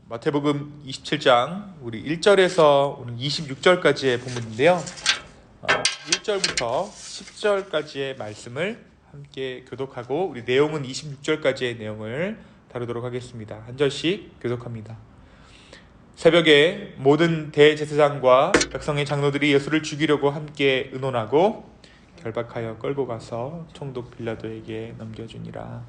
마태복음 27장 우리 1절에서 오늘 26절까지의 본문인데요. 1절부터 10절까지의 말씀을 함께 교독하고 우리 내용은 26절까지의 내용을 다루도록 하겠습니다. 한 절씩 교독합니다. 새벽에 모든 대제사장과 백성의 장로들이 예수를 죽이려고 함께 의논하고 결박하여 끌고 가서 총독 빌라도에게 넘겨주니라.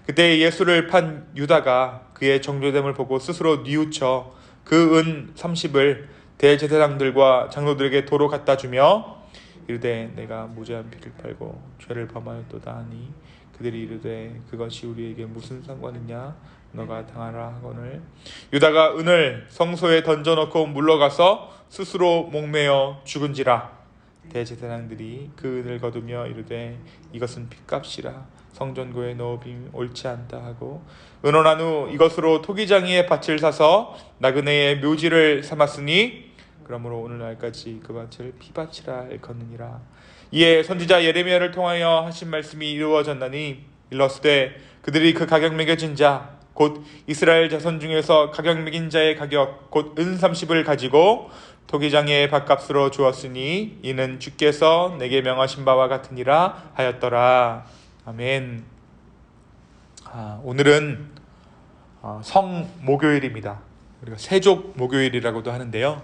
그때 예수를 판 유다가 그의 정죄됨을 보고 스스로 뉘우쳐 그 은 30을 대제사장들과 장로들에게 도로 갖다 주며 이르되 내가 무죄한 피를 팔고 죄를 범하였도다 하니 그들이 이르되 그것이 우리에게 무슨 상관이냐 너가 당하라 하거늘 유다가 은을 성소에 던져놓고 물러가서 스스로 목매어 죽은지라. 대제사장들이 그 은을 거두며 이르되 이것은 핏값이라 성전고에 넣어빔 옳지 않다 하고 의논한 후 이것으로 토기장이의 밭을 사서 나그네의 묘지를 삼았으니 그러므로 오늘날까지 그 밭을 피밭이라 일컫느니라. 이에 선지자 예레미야를 통하여 하신 말씀이 이루어졌나니 일러스되 그들이 그 가격 매겨진 자 곧 이스라엘 자손 중에서 가격 매긴 자의 가격 곧 은 30을 가지고 토기장의 밭값으로 주었으니 이는 주께서 내게 명하신 바와 같으니라 하였더라. 아멘. 오늘은 성목요일입니다. 우리가 세족 목요일이라고도 하는데요.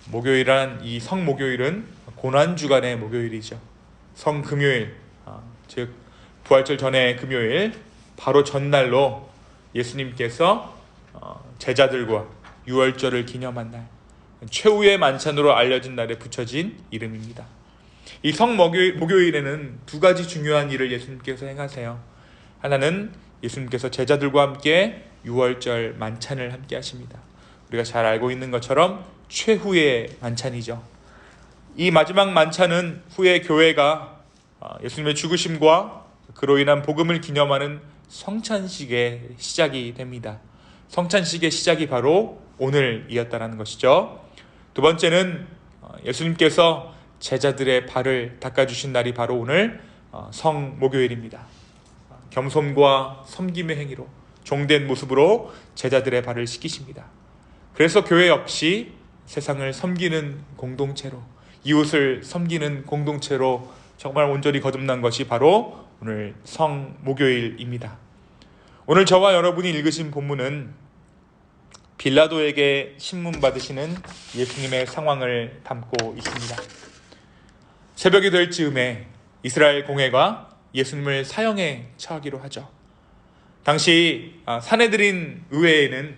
목요일이란 이 성목요일은 고난주간의 목요일이죠. 성금요일, 즉 부활절 전의 금요일 바로 전날로 예수님께서 제자들과 유월절을 기념한 날, 최후의 만찬으로 알려진 날에 붙여진 이름입니다. 이 성목요일에는 두 가지 중요한 일을 예수님께서 행하세요. 하나는 예수님께서 제자들과 함께 유월절 만찬을 함께 하십니다. 우리가 잘 알고 있는 것처럼 최후의 만찬이죠. 이 마지막 만찬은 후에 교회가 예수님의 죽으심과 그로 인한 복음을 기념하는 성찬식의 시작이 됩니다. 성찬식의 시작이 바로 오늘이었다는 것이죠. 두 번째는 예수님께서 제자들의 발을 닦아주신 날이 바로 오늘 성목요일입니다. 겸손과 섬김의 행위로 종된 모습으로 제자들의 발을 씻기십니다. 그래서 교회 역시 세상을 섬기는 공동체로, 이웃을 섬기는 공동체로 정말 온전히 거듭난 것이 바로 오늘 성목요일입니다. 오늘 저와 여러분이 읽으신 본문은 빌라도에게 신문 받으시는 예수님의 상황을 담고 있습니다. 새벽이 될 즈음에 이스라엘 공회가 예수님을 사형에 처하기로 하죠. 당시 산헤드린 의회에는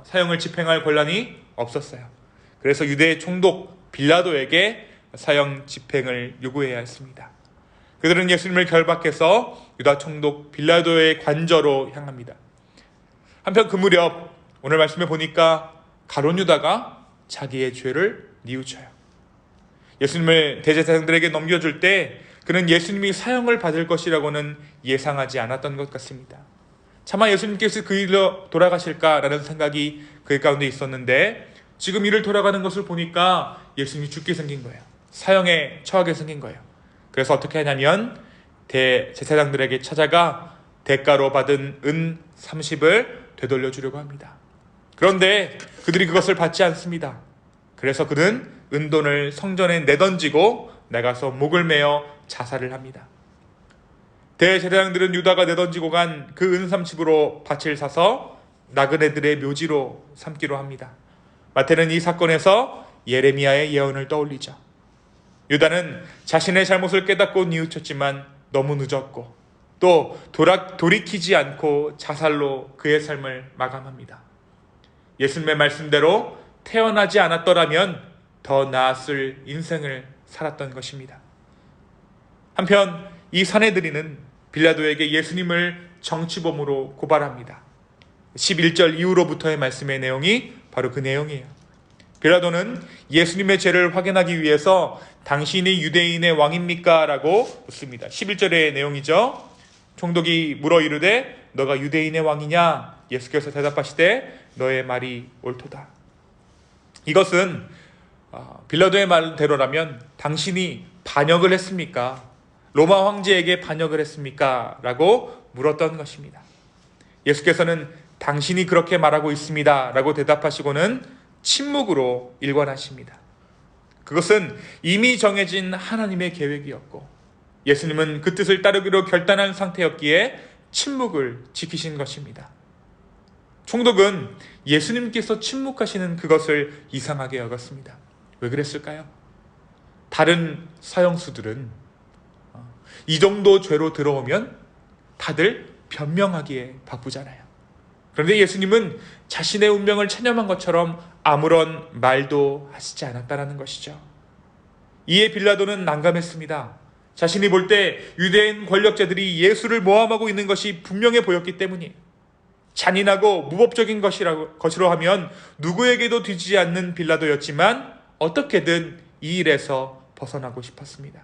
사형을 집행할 권한이 없었어요. 그래서 유대 총독 빌라도에게 사형 집행을 요구해야 했습니다. 그들은 예수님을 결박해서 유다 총독 빌라도의 관저로 향합니다. 한편 그 무렵 오늘 말씀에 보니까 가룟 유다가 자기의 죄를 뉘우쳐요. 예수님을 대제사장들에게 넘겨줄 때 그는 예수님이 사형을 받을 것이라고는 예상하지 않았던 것 같습니다. 차마 예수님께서 그 일로 돌아가실까라는 생각이 그의 가운데 있었는데 지금 이를 돌아가는 것을 보니까 예수님이 죽게 생긴 거예요. 사형에 처하게 생긴 거예요. 그래서 어떻게 하냐면 대제사장들에게 찾아가 대가로 받은 은 30을 되돌려 주려고 합니다. 그런데 그들이 그것을 받지 않습니다. 그래서 그는 은돈을 성전에 내던지고 나가서 목을 매어 자살을 합니다. 대제사장들은 유다가 내던지고 간 그 은 30으로 밭을 사서 나그네들의 묘지로 삼기로 합니다. 마태는 이 사건에서 예레미야의 예언을 떠올리죠. 유다는 자신의 잘못을 깨닫고 뉘우쳤지만 너무 늦었고 또 돌이키지 않고 자살로 그의 삶을 마감합니다. 예수님의 말씀대로 태어나지 않았더라면 더 나았을 인생을 살았던 것입니다. 한편 이 산헤드린은 빌라도에게 예수님을 정치범으로 고발합니다. 11절 이후로부터의 말씀의 내용이 바로 그 내용이에요. 빌라도는 예수님의 죄를 확인하기 위해서 당신이 유대인의 왕입니까? 라고 묻습니다. 11절의 내용이죠. 총독이 물어 이르되 너가 유대인의 왕이냐? 예수께서 대답하시되 너의 말이 옳도다. 이것은 빌라도의 말대로라면 당신이 반역을 했습니까? 로마 황제에게 반역을 했습니까? 라고 물었던 것입니다. 예수께서는 당신이 그렇게 말하고 있습니다 라고 대답하시고는 침묵으로 일관하십니다. 그것은 이미 정해진 하나님의 계획이었고 예수님은 그 뜻을 따르기로 결단한 상태였기에 침묵을 지키신 것입니다. 총독은 예수님께서 침묵하시는 그것을 이상하게 여겼습니다. 왜 그랬을까요? 다른 사형수들은 이 정도 죄로 들어오면 다들 변명하기에 바쁘잖아요. 그런데 예수님은 자신의 운명을 체념한 것처럼 아무런 말도 하시지 않았다는 것이죠. 이에 빌라도는 난감했습니다. 자신이 볼 때 유대인 권력자들이 예수를 모함하고 있는 것이 분명해 보였기 때문이에요. 잔인하고 무법적인 것이로 하면 누구에게도 뒤지지 않는 빌라도였지만 어떻게든 이 일에서 벗어나고 싶었습니다.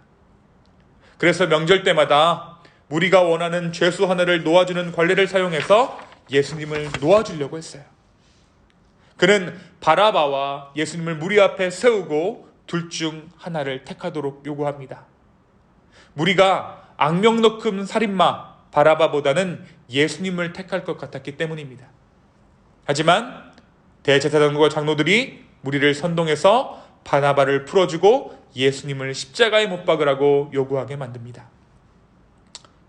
그래서 명절 때마다 무리가 원하는 죄수 하나를 놓아주는 관례를 사용해서 예수님을 놓아주려고 했어요. 그는 바라바와 예수님을 무리 앞에 세우고 둘 중 하나를 택하도록 요구합니다. 무리가 악명 높은 살인마 바라바보다는 예수님을 택할 것 같았기 때문입니다. 하지만 대제사장과 장로들이 무리를 선동해서 바나바를 풀어주고 예수님을 십자가에 못 박으라고 요구하게 만듭니다.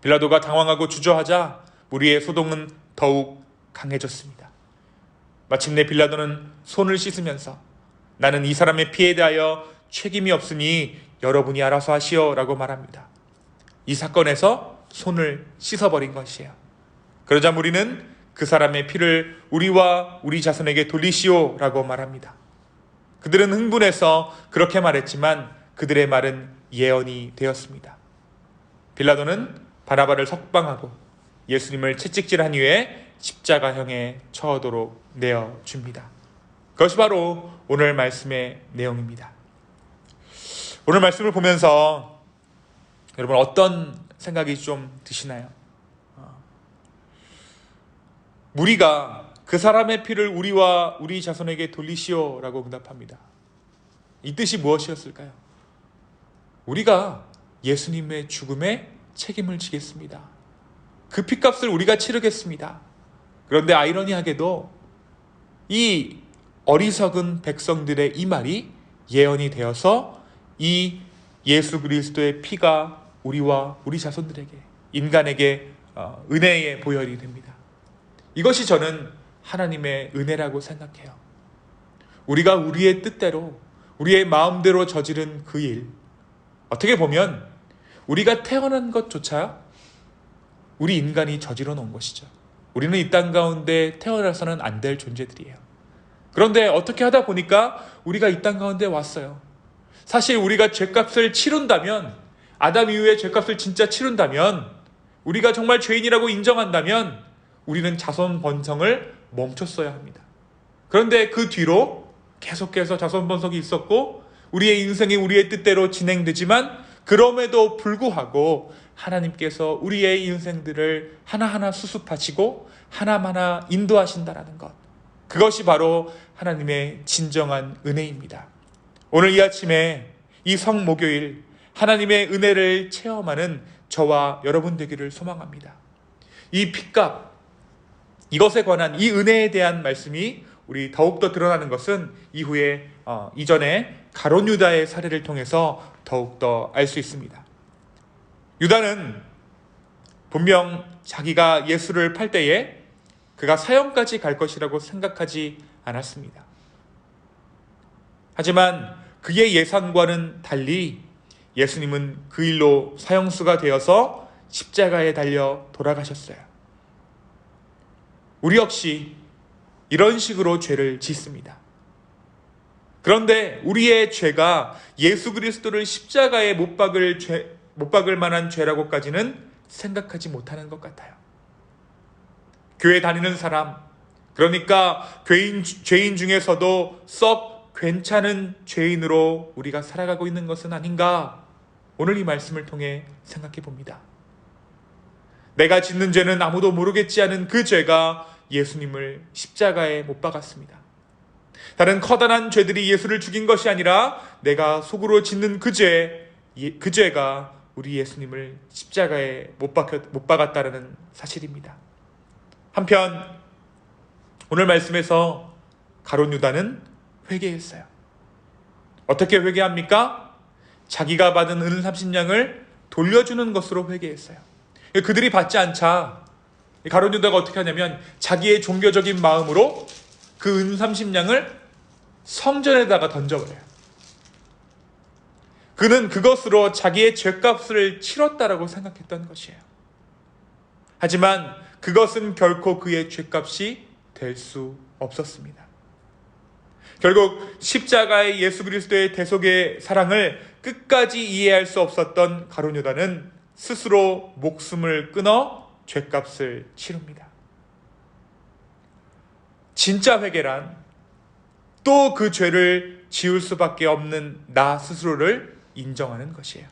빌라도가 당황하고 주저하자 무리의 소동은 더욱 강해졌습니다. 마침내 빌라도는 손을 씻으면서 나는 이 사람의 피해에 대하여 책임이 없으니 여러분이 알아서 하시오 라고 말합니다. 이 사건에서 손을 씻어버린 것이에요. 그러자 무리는 그 사람의 피를 우리와 우리 자손에게 돌리시오 라고 말합니다. 그들은 흥분해서 그렇게 말했지만 그들의 말은 예언이 되었습니다. 빌라도는 바나바를 석방하고 예수님을 채찍질한 이후에 십자가형에 처하도록 내어줍니다. 그것이 바로 오늘 말씀의 내용입니다. 오늘 말씀을 보면서 여러분 어떤 생각이 좀 드시나요? 무리가 그 사람의 피를 우리와 우리 자손에게 돌리시오 라고 응답합니다. 이 뜻이 무엇이었을까요? 우리가 예수님의 죽음에 책임을 지겠습니다. 그 핏값을 우리가 치르겠습니다. 그런데 아이러니하게도 이 어리석은 백성들의 이 말이 예언이 되어서 이 예수 그리스도의 피가 우리와 우리 자손들에게 인간에게 은혜의 보혈이 됩니다. 이것이 저는 하나님의 은혜라고 생각해요. 우리가 우리의 뜻대로 우리의 마음대로 저지른 그 일, 어떻게 보면 우리가 태어난 것조차 우리 인간이 저질러 놓은 것이죠. 우리는 이 땅 가운데 태어나서는 안 될 존재들이에요. 그런데 어떻게 하다 보니까 우리가 이 땅 가운데 왔어요. 사실 우리가 죄값을 치른다면, 아담 이후에 죄값을 진짜 치른다면, 우리가 정말 죄인이라고 인정한다면 우리는 자손 번성을 멈췄어야 합니다. 그런데 그 뒤로 계속해서 자손 번성이 있었고 우리의 인생이 우리의 뜻대로 진행되지만 그럼에도 불구하고 하나님께서 우리의 인생들을 하나하나 수습하시고 하나하나 인도하신다라는 것, 그것이 바로 하나님의 진정한 은혜입니다. 오늘 이 아침에 이 성목요일 하나님의 은혜를 체험하는 저와 여러분 되기를 소망합니다. 이 핏값, 이것에 관한 이 은혜에 대한 말씀이 우리 더욱더 드러나는 것은 이후에 이전에 가룟 유다의 사례를 통해서 더욱더 알 수 있습니다. 유다는 분명 자기가 예수를 팔 때에 그가 사형까지 갈 것이라고 생각하지 않았습니다. 하지만 그의 예상과는 달리 예수님은 그 일로 사형수가 되어서 십자가에 달려 돌아가셨어요. 우리 역시 이런 식으로 죄를 짓습니다. 그런데 우리의 죄가 예수 그리스도를 십자가에 못 박을 만한 죄라고까지는 생각하지 못하는 것 같아요. 교회 다니는 사람, 그러니까 죄인 중에서도 썩 괜찮은 죄인으로 우리가 살아가고 있는 것은 아닌가, 오늘 이 말씀을 통해 생각해 봅니다. 내가 짓는 죄는 아무도 모르겠지 하는 그 죄가 예수님을 십자가에 못 박았습니다. 다른 커다란 죄들이 예수를 죽인 것이 아니라 내가 속으로 짓는 그 죄가 우리 예수님을 십자가에 못 박았다는 사실입니다. 한편 오늘 말씀에서 가룟 유다는 회개했어요. 어떻게 회개합니까? 자기가 받은 은 30냥을 돌려주는 것으로 회개했어요. 그들이 받지 않자 가룟 유다가 어떻게 하냐면 자기의 종교적인 마음으로 그 은 30냥을 성전에다가 던져버려요. 그는 그것으로 자기의 죄값을 치렀다라고 생각했던 것이에요. 하지만 그것은 결코 그의 죄값이 될 수 없었습니다. 결국 십자가의 예수 그리스도의 대속의 사랑을 끝까지 이해할 수 없었던 가룟 유다는 스스로 목숨을 끊어 죄값을 치릅니다. 진짜 회개란 또 그 죄를 지울 수밖에 없는 나 스스로를 인정하는 것이에요.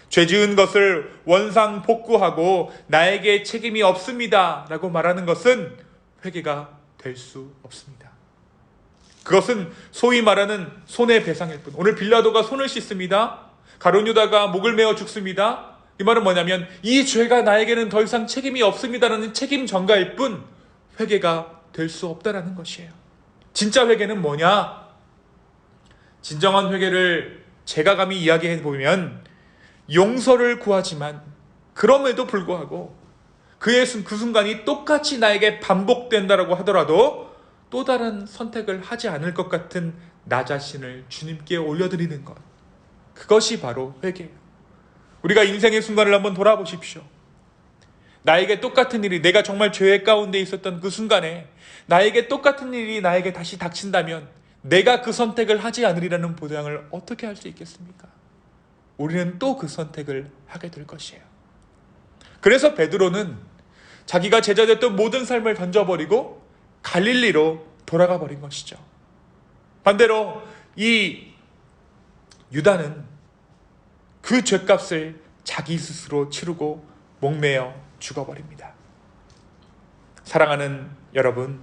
죄 지은 것을 원상복구하고 나에게 책임이 없습니다 라고 말하는 것은 회개가 될 수 없습니다. 그것은 소위 말하는 손해배상일 뿐. 오늘 빌라도가 손을 씻습니다. 가룟 유다가 목을 메어 죽습니다. 이 말은 뭐냐면 이 죄가 나에게는 더 이상 책임이 없습니다라는 책임 전가일 뿐 회개가 될 수 없다라는 것이에요. 진짜 회개는 뭐냐? 진정한 회개를 제가 감히 이야기해 보면 용서를 구하지만 그럼에도 불구하고 그 순간이 똑같이 나에게 반복된다라고 하더라도 또 다른 선택을 하지 않을 것 같은 나 자신을 주님께 올려드리는 것, 그것이 바로 회개예요. 우리가 인생의 순간을 한번 돌아보십시오. 나에게 똑같은 일이, 내가 정말 죄 가운데 있었던 그 순간에 나에게 똑같은 일이 나에게 다시 닥친다면 내가 그 선택을 하지 않으리라는 보장을 어떻게 할 수 있겠습니까? 우리는 또 그 선택을 하게 될 것이에요. 그래서 베드로는 자기가 제자됐던 모든 삶을 던져버리고 갈릴리로 돌아가 버린 것이죠. 반대로 이 유다는 그 죄값을 자기 스스로 치르고 목매어 죽어버립니다. 사랑하는 여러분,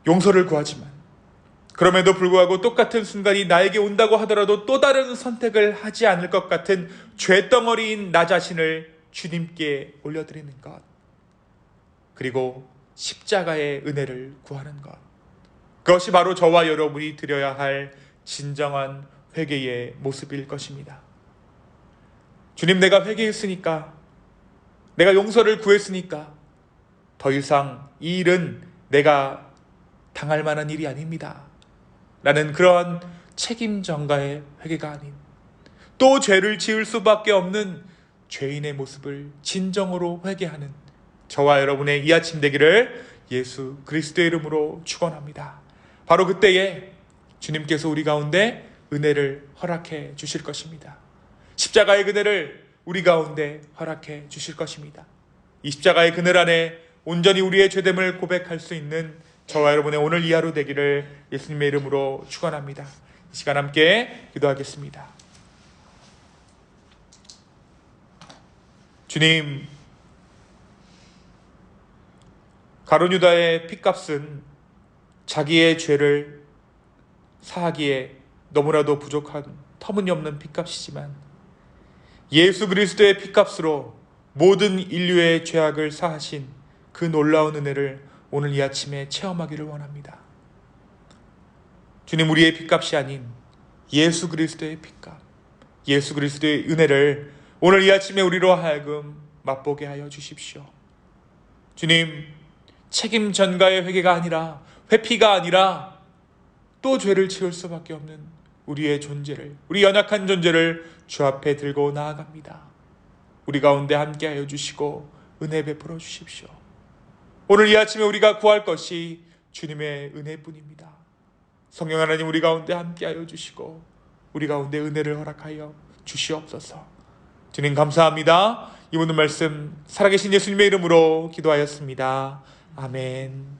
용서를 구하지만 그럼에도 불구하고 똑같은 순간이 나에게 온다고 하더라도 또 다른 선택을 하지 않을 것 같은 죄덩어리인 나 자신을 주님께 올려드리는 것, 그리고 십자가의 은혜를 구하는 것, 그것이 바로 저와 여러분이 드려야 할 진정한 회개의 모습일 것입니다. 주님, 내가 회개했으니까, 내가 용서를 구했으니까 더 이상 이 일은 내가 당할 만한 일이 아닙니다 라는 그러한 책임 전가의 회개가 아닌, 또 죄를 지을 수밖에 없는 죄인의 모습을 진정으로 회개하는 저와 여러분의 이 아침 되기를 예수 그리스도의 이름으로 축원합니다. 바로 그때에 주님께서 우리 가운데 은혜를 허락해 주실 것입니다. 십자가의 그늘을 우리 가운데 허락해 주실 것입니다. 이 십자가의 그늘 안에 온전히 우리의 죄됨을 고백할 수 있는 저와 여러분의 오늘 이 하루 되기를 예수님의 이름으로 축원합니다. 이 시간 함께 기도하겠습니다. 주님, 가룟 유다의 핏값은 자기의 죄를 사하기에 너무나도 부족한 터무니없는 핏값이지만 예수 그리스도의 핏값으로 모든 인류의 죄악을 사하신 그 놀라운 은혜를 오늘 이 아침에 체험하기를 원합니다. 주님, 우리의 핏값이 아닌 예수 그리스도의 핏값, 예수 그리스도의 은혜를 오늘 이 아침에 우리로 하여금 맛보게 하여 주십시오. 주님, 책임 전가의 회개가 아니라, 회피가 아니라 또 죄를 지을 수밖에 없는 우리의 존재를, 우리 연약한 존재를 주 앞에 들고 나아갑니다. 우리 가운데 함께하여 주시고 은혜 베풀어 주십시오. 오늘 이 아침에 우리가 구할 것이 주님의 은혜뿐입니다. 성령 하나님, 우리 가운데 함께하여 주시고 우리 가운데 은혜를 허락하여 주시옵소서. 주님 감사합니다. 이 모든 말씀 살아계신 예수님의 이름으로 기도하였습니다. 아멘.